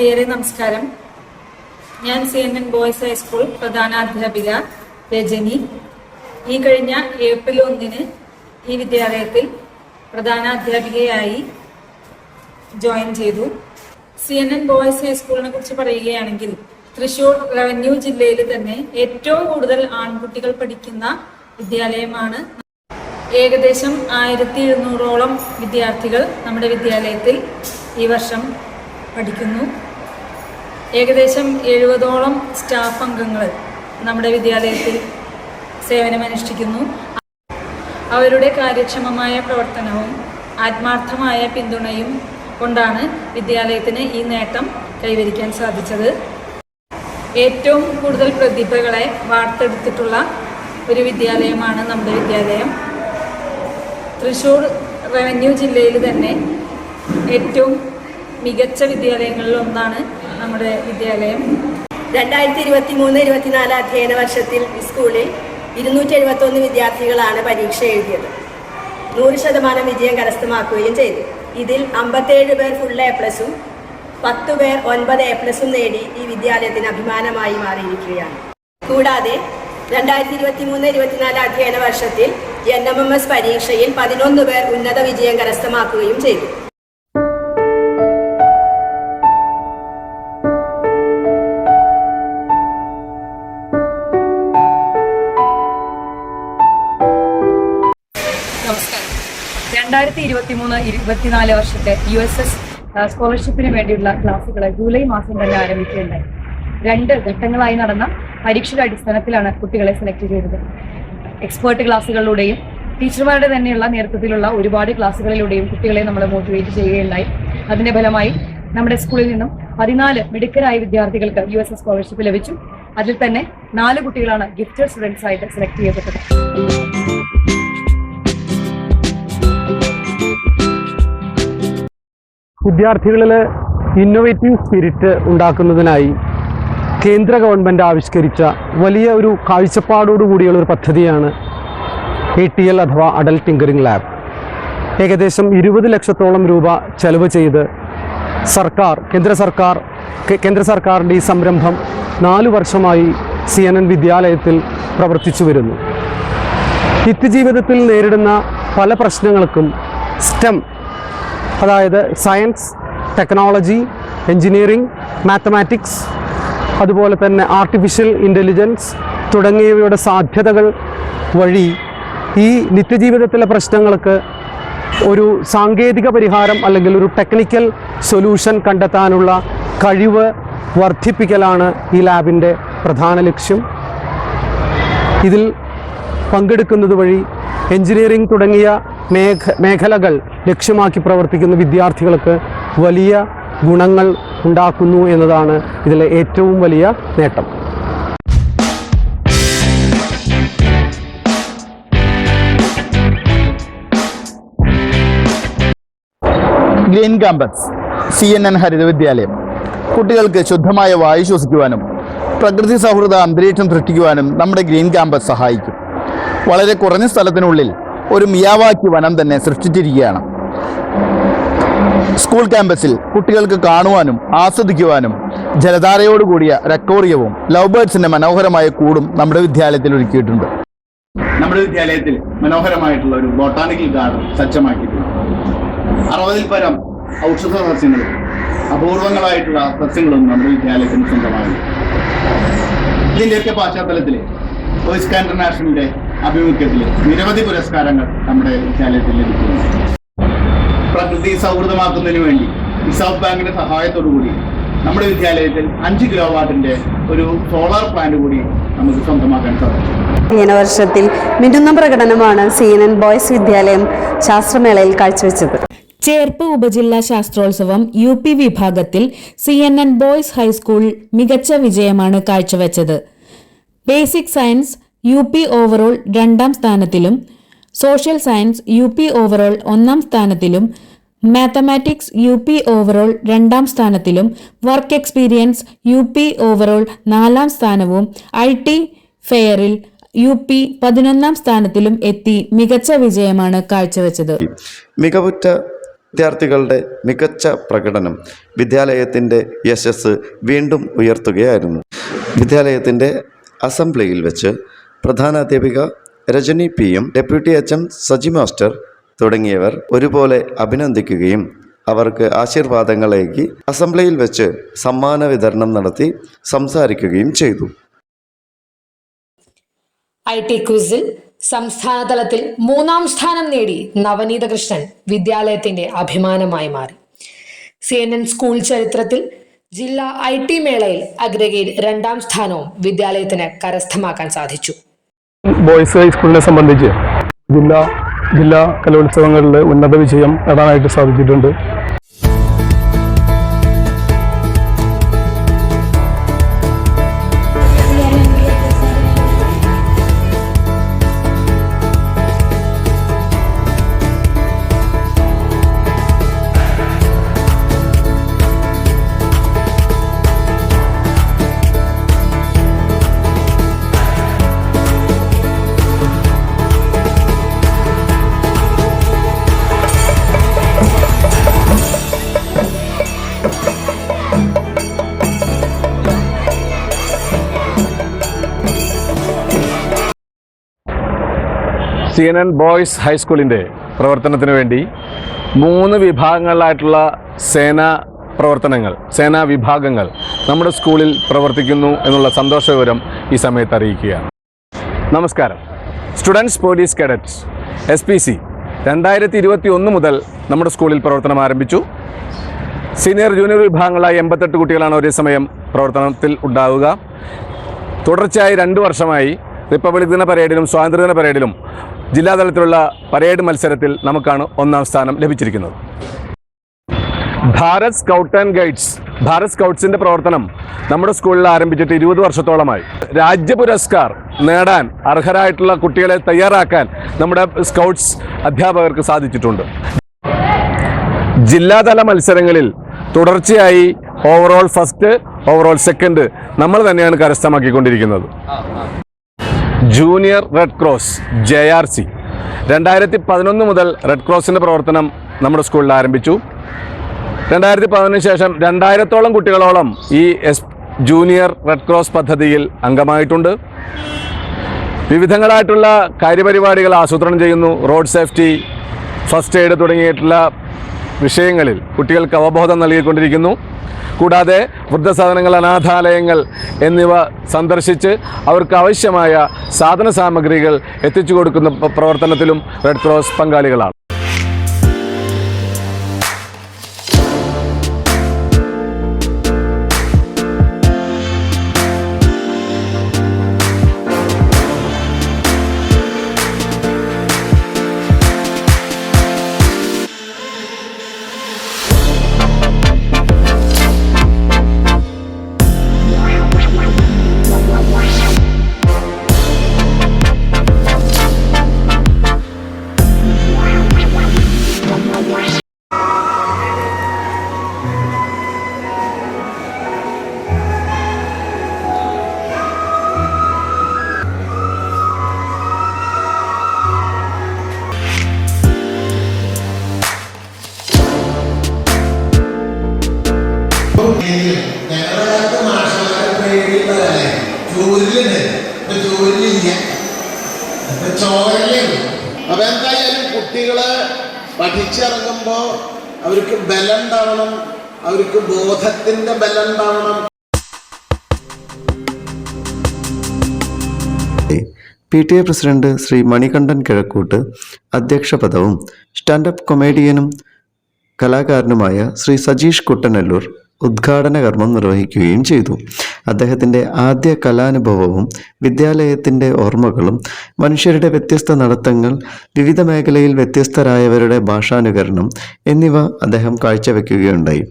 പ്രിയരെ നമസ്കാരം. ഞാൻ CNN ബോയ്സ് ഹൈസ്കൂൾ പ്രധാനാധ്യാപിക രജനി. ഈ കഴിഞ്ഞ ഏപ്രിൽ 1 ഈ വിദ്യാലയത്തിൽ പ്രധാനാധ്യാപികയായി ജോയിൻ ചെയ്തു. CNN ബോയ്സ് ഹൈസ്കൂളിനെ കുറിച്ച് പറയുകയാണെങ്കിൽ തൃശ്ശൂർ റവന്യൂ ജില്ലയിൽ തന്നെ ഏറ്റവും കൂടുതൽ ആൺകുട്ടികൾ പഠിക്കുന്ന വിദ്യാലയമാണ്. ഏകദേശം 1700ഓളം വിദ്യാർത്ഥികൾ നമ്മുടെ വിദ്യാലയത്തിൽ ഈ വർഷം പഠിക്കുന്നു. ഏകദേശം 70ഓളം സ്റ്റാഫ് അംഗങ്ങൾ നമ്മുടെ വിദ്യാലയത്തിൽ സേവനമനുഷ്ഠിക്കുന്നു. അവരുടെ കാര്യക്ഷമമായ പ്രവർത്തനവും ആത്മാർത്ഥമായ പിന്തുണയും കൊണ്ടാണ് വിദ്യാലയത്തിന് ഈ നേട്ടം കൈവരിക്കാൻ സാധിച്ചത്. ഏറ്റവും കൂടുതൽ പ്രതിഭകളെ വാർത്തെടുത്തിട്ടുള്ള ഒരു വിദ്യാലയമാണ് നമ്മുടെ വിദ്യാലയം. തൃശ്ശൂർ റവന്യൂ ജില്ലയിൽ തന്നെ ഏറ്റവും മികച്ച വിദ്യാലയങ്ങളിൽ ഒന്നാണ് നമ്മുടെ വിദ്യാലയം. 2023-24 അധ്യയന വർഷത്തിൽ സ്കൂളിൽ 271 വിദ്യാർത്ഥികളാണ് പരീക്ഷ എഴുതിയത്. 100% വിജയം കരസ്ഥമാക്കുകയും ചെയ്തു. ഇതിൽ 57 പേർ ഫുൾ A+ഉം 10 പേർ 9 A+ഉം നേടി ഈ വിദ്യാലയത്തിന് അഭിമാനമായി മാറിയിരിക്കുകയാണ്. കൂടാതെ 2023-24 അധ്യയന വർഷത്തിൽ NMMS പരീക്ഷയിൽ 11 പേർ ഉന്നത വിജയം കരസ്ഥമാക്കുകയും ചെയ്തു. നമസ്കാരം. 2023-24 വർഷത്തെ USS സ്കോളർഷിപ്പിന് വേണ്ടിയുള്ള ക്ലാസ്സുകൾ ജൂലൈ മാസം തന്നെ ആരംഭിക്കുകയുണ്ടായി. 2 ഘട്ടങ്ങളായി നടന്ന പരീക്ഷയുടെ അടിസ്ഥാനത്തിലാണ് കുട്ടികളെ സെലക്ട് ചെയ്തത്. എക്സ്പേർട്ട് ക്ലാസ്സുകളിലൂടെയും ടീച്ചർമാരുടെ തന്നെയുള്ള നേതൃത്വത്തിലുള്ള ഒരുപാട് ക്ലാസ്സുകളിലൂടെയും കുട്ടികളെ നമ്മൾ മോട്ടിവേറ്റ് ചെയ്യുകയുണ്ടായി. അതിന്റെ ഫലമായി നമ്മുടെ സ്കൂളിൽ നിന്നും 14 മിടുക്കരായ വിദ്യാർത്ഥികൾക്ക് USS സ്കോളർഷിപ്പ് ലഭിച്ചു. അതിൽ തന്നെ 4 കുട്ടികളാണ് ഗിഫ്റ്റഡ് സ്റ്റുഡൻസ് ആയിട്ട് സെലക്ട് ചെയ്യപ്പെട്ടത്. വിദ്യാർത്ഥികളിൽ ഇന്നോവേറ്റീവ് സ്പിരിറ്റ് ഉണ്ടാക്കുന്നതിനായി കേന്ദ്ര ഗവൺമെൻറ് ആവിഷ്കരിച്ച വലിയ ഒരു കാഴ്ചപ്പാടോടുകൂടിയുള്ള ഒരു പദ്ധതിയാണ് ATL അഥവാ അഡൽട്ട് ടിങ്കറിംഗ് ലാബ്. ഏകദേശം 20 ലക്ഷത്തോളം രൂപ ചെലവ് ചെയ്ത് കേന്ദ്ര സർക്കാരിൻ്റെ ഈ സംരംഭം 4 വർഷമായി CNN വിദ്യാലയത്തിൽ പ്രവർത്തിച്ചു വരുന്നു. നിത്യജീവിതത്തിൽ നേരിടുന്ന പല പ്രശ്നങ്ങൾക്കും STEM, അതായത് സയൻസ്, ടെക്നോളജി, എൻജിനീയറിംഗ്, മാത്തമാറ്റിക്സ്, അതുപോലെ തന്നെ ആർട്ടിഫിഷ്യൽ ഇൻ്റലിജൻസ് തുടങ്ങിയവയുടെ സാധ്യതകൾ വഴി ഈ നിത്യജീവിതത്തിലെ പ്രശ്നങ്ങൾക്ക് ഒരു സാങ്കേതിക പരിഹാരം അല്ലെങ്കിൽ ഒരു ടെക്നിക്കൽ സൊല്യൂഷൻ കണ്ടെത്താനുള്ള കഴിവ് വർദ്ധിപ്പിക്കലാണ് ഈ ലാബിൻ്റെ പ്രധാന ലക്ഷ്യം. ഇതിൽ പങ്കെടുക്കുന്നത് വഴി എൻജിനീയറിംഗ് തുടങ്ങിയ മേഖലകൾ ലക്ഷ്യമാക്കി പ്രവർത്തിക്കുന്ന വിദ്യാർത്ഥികൾക്ക് വലിയ ഗുണങ്ങൾ ഉണ്ടാക്കുന്നു എന്നതാണ് ഇതിലെ ഏറ്റവും വലിയ നേട്ടം. ഗ്രീൻ ക്യാമ്പസ് CNN ഹരിത വിദ്യാലയം കുട്ടികൾക്ക് ശുദ്ധമായ വായു ശ്വസിക്കുവാനും പ്രകൃതി സൗഹൃദ അന്തരീക്ഷം സൃഷ്ടിക്കുവാനും നമ്മുടെ ഗ്രീൻ ക്യാമ്പസ് സഹായിക്കും. വളരെ കുറഞ്ഞ സ്ഥലത്തിനുള്ളിൽ ഒരു മിയാവാക്കി വനം തന്നെ സൃഷ്ടിച്ചിരിക്കുകയാണ്. സ്കൂൾ ക്യാമ്പസിൽ കുട്ടികൾക്ക് കാണുവാനും ആസ്വദിക്കുവാനും ജലധാരയോടുകൂടിയ റെക്കോറിയവും ലവ് ബേർഡ്സിന്റെ മനോഹരമായ കൂടും നമ്മുടെ വിദ്യാലയത്തിൽ ഒരുക്കിയിട്ടുണ്ട്. നമ്മുടെ വിദ്യാലയത്തിൽ മനോഹരമായിട്ടുള്ള ഒരു ബോട്ടാണിക്കൽ ഗാർഡൻ സജ്ജമാക്കിയിട്ടുണ്ട്. 60-ൽ പരം ഔഷധ സസ്യങ്ങളും അപൂർവങ്ങളായിട്ടുള്ള സസ്യങ്ങളും നമ്മുടെ വിദ്യാലയത്തിന് സ്വന്തമാണ്. ഇതിൻ്റെയൊക്കെ പശ്ചാത്തലത്തിൽ ഓയിസ്ക ഇന്റർനാഷണലിന്റെ ആഭിമുഖ്യത്തിൽ നിരവധി പുരസ്കാരങ്ങൾ നമ്മുടെ വിദ്യാലയത്തിൽ ലഭിക്കുന്നു. പ്രകൃതി സൗഹൃദമാക്കുന്നതിന് വേണ്ടി റിസർവ് ബാങ്കിന്റെ സഹായത്തോടുകൂടി നമ്മുടെ വിദ്യാലയത്തിൽ 5 കിലോവാട്ടിന്റെ ഒരു സോളാർ പ്ലാന്റ് കൂടി നമുക്ക് സ്വന്തമാക്കാൻ സാധിച്ചു. അധ്യയന വർഷത്തിൽ മിന്നുന്ന പ്രകടനമാണ് CNN ബോയ്സ് വിദ്യാലയം ശാസ്ത്രമേളയിൽ കാഴ്ചവെച്ചത്. ചേർപ്പ് ഉപജില്ലാ ശാസ്ത്രോത്സവം UP വിഭാഗത്തിൽ CNN ബോയ്സ് ഹൈസ്കൂൾ മികച്ച വിജയമാണ് കാഴ്ചവെച്ചത്. ബേസിക് സയൻസ് UP ഓവറോൾ 2ാം സ്ഥാനത്തിലും സോഷ്യൽ സയൻസ് UP ഓവറോൾ 1ാം സ്ഥാനത്തിലും മാത്തമാറ്റിക്സ് UP ഓവറോൾ 2ാം സ്ഥാനത്തിലും വർക്ക് എക്സ്പീരിയൻസ് UP ഓവറോൾ 4ാം സ്ഥാനവും IT ഫെയറിൽ UP 11ാം സ്ഥാനത്തിലും എത്തി മികച്ച വിജയമാണ് കാഴ്ചവെച്ചത്. മികവുറ്റ വിദ്യാർത്ഥികളുടെ മികച്ച പ്രകടനം വിദ്യാലയത്തിൻ്റെ യശസ് വീണ്ടും ഉയർത്തുകയായിരുന്നു. വിദ്യാലയത്തിൻ്റെ അസംബ്ലിയിൽ വെച്ച് പ്രധാനാധ്യാപിക Rajani PM, deputy HM Saji master തുടങ്ങിയവർ ഒരുപോലെ അഭിനന്ദിക്കുകയും അവർക്ക് ആശീർവാദങ്ങളേകി അസംബ്ലിയിൽ വെച്ച് സമ്മാന വിതരണം നടത്തി സംസാരിക്കുകയും ചെയ്തു. IT ക്വിസിൽ സംസ്ഥാനതലത്തിൽ 3ാം സ്ഥാനം നേടി നവനീത കൃഷ്ണൻ വിദ്യാലയത്തിന്റെ അഭിമാനമായി മാറി. CNN സ്കൂൾ ചരിത്രത്തിൽ ജില്ലാ IT മേളയിൽ അഗ്രഗേഡ് 2ാം സ്ഥാനവും വിദ്യാലയത്തിന് കരസ്ഥമാക്കാൻ സാധിച്ചു. ബോയ്സ് ഹൈസ്കൂളിനെ സംബന്ധിച്ച് ജില്ലാ കലോത്സവങ്ങളിൽ ഉന്നത വിജയം നേടാനായിട്ട് സാധിച്ചിട്ടുണ്ട്. CNN ബോയ്സ് ഹൈസ്കൂളിൻ്റെ പ്രവർത്തനത്തിന് വേണ്ടി 3 വിഭാഗങ്ങളിലായിട്ടുള്ള സേനാ വിഭാഗങ്ങൾ നമ്മുടെ സ്കൂളിൽ പ്രവർത്തിക്കുന്നു എന്നുള്ള സന്തോഷ വിവരം ഈ സമയത്ത് അറിയിക്കുകയാണ്. നമസ്കാരം. സ്റ്റുഡൻസ് പോലീസ് കേഡറ്റ്സ് SPC 2021 മുതൽ നമ്മുടെ സ്കൂളിൽ പ്രവർത്തനം ആരംഭിച്ചു. സീനിയർ ജൂനിയർ വിഭാഗങ്ങളായി 88 കുട്ടികളാണ് ഒരേ സമയം പ്രവർത്തനത്തിൽ ഉണ്ടാവുക. തുടർച്ചയായി 2 വർഷമായി റിപ്പബ്ലിക് ദിന പരേഡിലും സ്വാതന്ത്ര്യദിന പരേഡിലും ജില്ലാതലത്തിലുള്ള പരേഡ് മത്സരത്തിൽ നമുക്കാണ് 1ാം സ്ഥാനം ലഭിച്ചിരിക്കുന്നത്. ഭാരത് സ്കൗട്ട്സിൻ്റെ പ്രവർത്തനം നമ്മുടെ സ്കൂളിൽ ആരംഭിച്ചിട്ട് 20 വർഷത്തോളമായി. രാജ്യ പുരസ്കാർ നേടാൻ അർഹരായിട്ടുള്ള കുട്ടികളെ തയ്യാറാക്കാൻ നമ്മുടെ സ്കൗട്ട്സ് അധ്യാപകർക്ക് സാധിച്ചിട്ടുണ്ട്. ജില്ലാതല മത്സരങ്ങളിൽ തുടർച്ചയായി ഓവറോൾ ഫസ്റ്റ്, ഓവറോൾ സെക്കൻഡ് നമ്മൾ തന്നെയാണ് കരസ്ഥമാക്കിക്കൊണ്ടിരിക്കുന്നത്. ജൂനിയർ റെഡ് ക്രോസ് JRC 2011 മുതൽ റെഡ് ക്രോസിൻ്റെ പ്രവർത്തനം നമ്മുടെ സ്കൂളിൽ ആരംഭിച്ചു. 2011 ശേഷം 2000-ഓളം കുട്ടികളോളം ഈ ജൂനിയർ റെഡ് ക്രോസ് പദ്ധതിയിൽ അംഗമായിട്ടുണ്ട്. വിവിധങ്ങളായിട്ടുള്ള കാര്യപരിപാടികൾ ആസൂത്രണം ചെയ്യുന്നു. റോഡ് സേഫ്റ്റി, ഫസ്റ്റ് എയ്ഡ് തുടങ്ങിയിട്ടുള്ള വിഷയങ്ങളിൽ കുട്ടികൾക്ക് അവബോധം നൽകിക്കൊണ്ടിരിക്കുന്നു. കൂടാതെ വൃദ്ധസദനങ്ങൾ, അനാഥാലയങ്ങൾ എന്നിവ സന്ദർശിച്ച് അവർക്ക് ആവശ്യമായ സാധന സാമഗ്രികൾ എത്തിച്ചു കൊടുക്കുന്ന പ്രവർത്തനത്തിലും റെഡ് ക്രോസ് പങ്കാളികളാണ്. അപ്പൊ എന്തായാലും കുട്ടികള് പഠിച്ചിറങ്ങുമ്പോൾ അവർക്ക് ബലം ഉണ്ടാവണം, അവർക്ക് ബോധത്തിന്റെ ബലം ഉണ്ടാവണം. PTA പ്രസിഡന്റ് ശ്രീ മണികണ്ഠൻ കിഴക്കൂട്ട് അധ്യക്ഷ പദവും സ്റ്റാൻഡപ്പ് കൊമേഡിയനും കലാകാരനുമായ ശ്രീ സജീഷ് കുട്ടനല്ലൂർ ഉദ്ഘാടന കർമ്മം നിർവഹിക്കുകയും ചെയ്തു. അദ്ദേഹത്തിൻ്റെ ആദ്യ കലാനുഭവവും വിദ്യാലയത്തിൻ്റെ ഓർമ്മകളും മനുഷ്യരുടെ വ്യത്യസ്ത നടത്തങ്ങൾ, വിവിധ മേഖലയിൽ വ്യത്യസ്തരായവരുടെ ഭാഷാനുകരണം എന്നിവ അദ്ദേഹം കാഴ്ചവെക്കുകയുണ്ടായി.